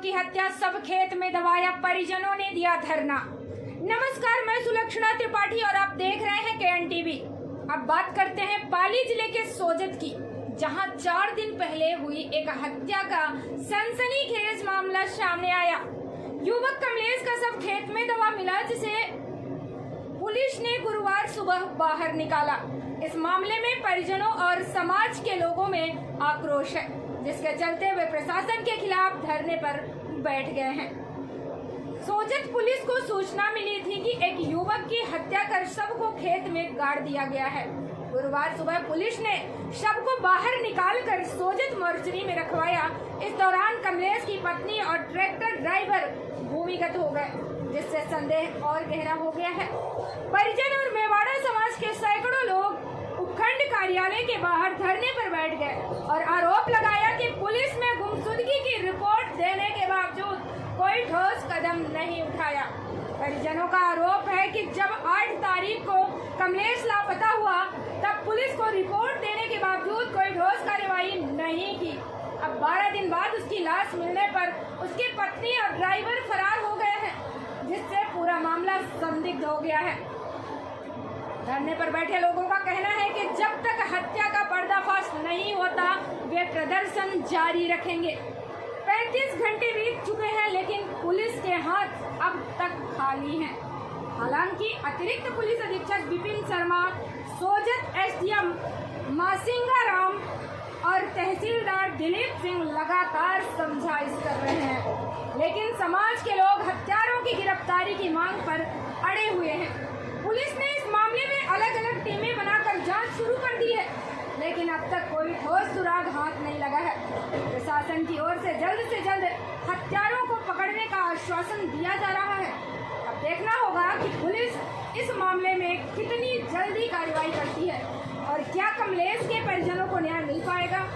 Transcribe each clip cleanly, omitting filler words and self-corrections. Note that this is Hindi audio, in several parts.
की हत्या, सब खेत में दबाया, परिजनों ने दिया धरना। नमस्कार, मैं सुलक्षणा त्रिपाठी और आप देख रहे हैं KN TV। अब बात करते हैं पाली जिले के सोजत की, जहां 4 दिन पहले हुई एक हत्या का सनसनीखेज मामला सामने आया। युवक कमलेश का शव खेत में दबा मिला, जिसे पुलिस ने गुरुवार सुबह बाहर निकाला। इस मामले में परिजनों और समाज के लोगों में आक्रोश है, जिसके चलते वे प्रशासन के खिलाफ धरने पर बैठ गए हैं। सोजत पुलिस को सूचना मिली थी कि एक युवक की हत्या कर शव को खेत में गाड़ दिया गया है। गुरुवार सुबह पुलिस ने शव को बाहर निकालकर सोजत मोर्चरी में रखवाया। इस दौरान कमलेश की पत्नी और ट्रैक्टर ड्राइवर भूमिगत हो गए, जिससे संदेह और गहरा हो गया है। परिजन और मेवाड़ा समाज के सैकड़ों लोग उपखंड कार्यालय के बाहर धरने पर बैठ गए और आरोप लगाया कि पुलिस में गुमशुदगी की रिपोर्ट देने के बावजूद कोई ठोस कदम नहीं उठाया। परिजनों का आरोप है कि जब 8 तारीख को कमलेश लापता हुआ, तब पुलिस को रिपोर्ट देने के बावजूद कोई ठोस कार्रवाई नहीं की। अब 12 दिन बाद उसकी लाश मिलने पर उसकी पत्नी और ड्राइवर फरार हो गए हैं, जिससे पूरा मामला संदिग्ध हो गया है। धरने पर बैठे लोगों का कहना है कि जब तक हत्या का पर्दाफाश नहीं होता, वे प्रदर्शन जारी रखेंगे। 35 घंटे बीत चुके हैं, लेकिन पुलिस के हाथ अब तक खाली हैं। हालांकि अतिरिक्त पुलिस अधीक्षक विपिन शर्मा, सोजत SDM मासिंगा राम और तहसीलदार दिलीप सिंह लगातार समझाइश कर रहे हैं, लेकिन समाज के लोग हत्यारों की गिरफ्तारी की मांग पर अड़े हुए हैं। पुलिस ने इस मामले में अलग अलग टीमें बनाकर जांच शुरू कर दी है, लेकिन अब तक कोई ठोस सुराग हाथ नहीं लगा है। प्रशासन की ओर से जल्द हत्यारों को पकड़ने का आश्वासन दिया जा रहा है। अब देखना होगा कि पुलिस इस मामले में कितनी जल्दी कार्रवाई करती है और क्या कमलेश के परिजनों को न्याय मिल पाएगा।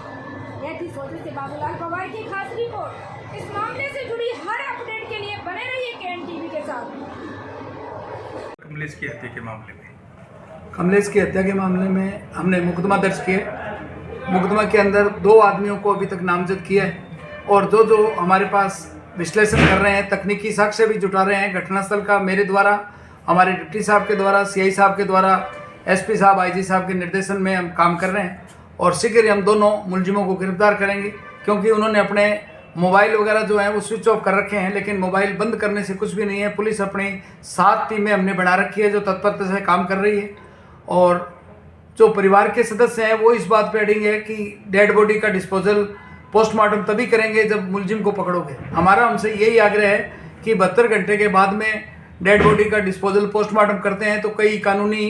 यह थी सोजत से बाबूलाल पवार की खास रिपोर्ट। इस मामले से जुड़ी हर अपडेट के लिए बने रहिए KN TV के साथ। कमलेश की हत्या के मामले में हमने मुकदमा दर्ज किया। मुकदमा के अंदर 2 आदमियों को अभी तक नामजद किया है और जो हमारे पास विश्लेषण कर रहे हैं, तकनीकी साक्ष्य भी जुटा रहे हैं घटनास्थल का, मेरे द्वारा, हमारे डिप्टी साहब के द्वारा, CI साहब के द्वारा, SP साहब, IG साहब के निर्देशन में हम काम कर रहे हैं और शीघ्र ही हम दोनों मुलजिमों को गिरफ्तार करेंगे, क्योंकि उन्होंने अपने मोबाइल वगैरह जो है वो स्विच ऑफ कर रखे हैं, लेकिन मोबाइल बंद करने से कुछ भी नहीं है। पुलिस अपनी 7 टीमें हमने बना रखी है जो तत्परता से काम कर रही है और जो परिवार के सदस्य हैं वो इस बात पे अड़ेंगे कि डेड बॉडी का डिस्पोजल पोस्टमार्टम तभी करेंगे जब मुलजिम को पकड़ोगे। हमारा उनसे यही आग्रह है कि 72 घंटे के बाद में डेड बॉडी का डिस्पोजल पोस्टमार्टम करते हैं तो कई कानूनी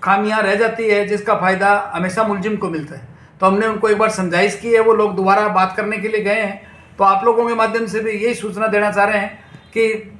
खामियां रह जाती है, जिसका फ़ायदा हमेशा मुलजिम को मिलता है। तो हमने उनको एक बार समझाइश की है, वो लोग दोबारा बात करने के लिए गए हैं। तो आप लोगों के माध्यम से भी यही सूचना देना चाह रहे हैं कि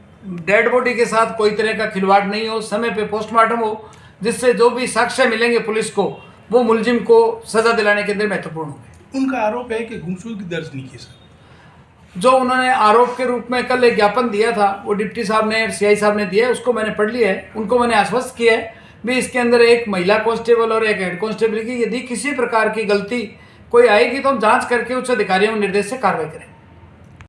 डेड बॉडी के साथ कोई तरह का खिलवाड़ नहीं हो, समय पे पोस्टमार्टम हो, जिससे जो भी साक्ष्य मिलेंगे पुलिस को वो मुलजिम को सजा दिलाने के अंदर महत्वपूर्ण होंगे। उनका आरोप है कि गुमशुदगी दर्ज नहीं की सर। जो उन्होंने आरोप के रूप में कल एक ज्ञापन दिया था, वो डिप्टी साहब ने, CI साहब ने दिया है, उसको मैंने पढ़ लिया है। उनको मैंने आश्वस्त किया है भी इसके अंदर एक महिला कांस्टेबल और एक हेड कांस्टेबल की यदि किसी प्रकार की गलती कोई आएगी तो हम जांच करके उच्च अधिकारियों के निर्देश से कार्रवाई करेंगे।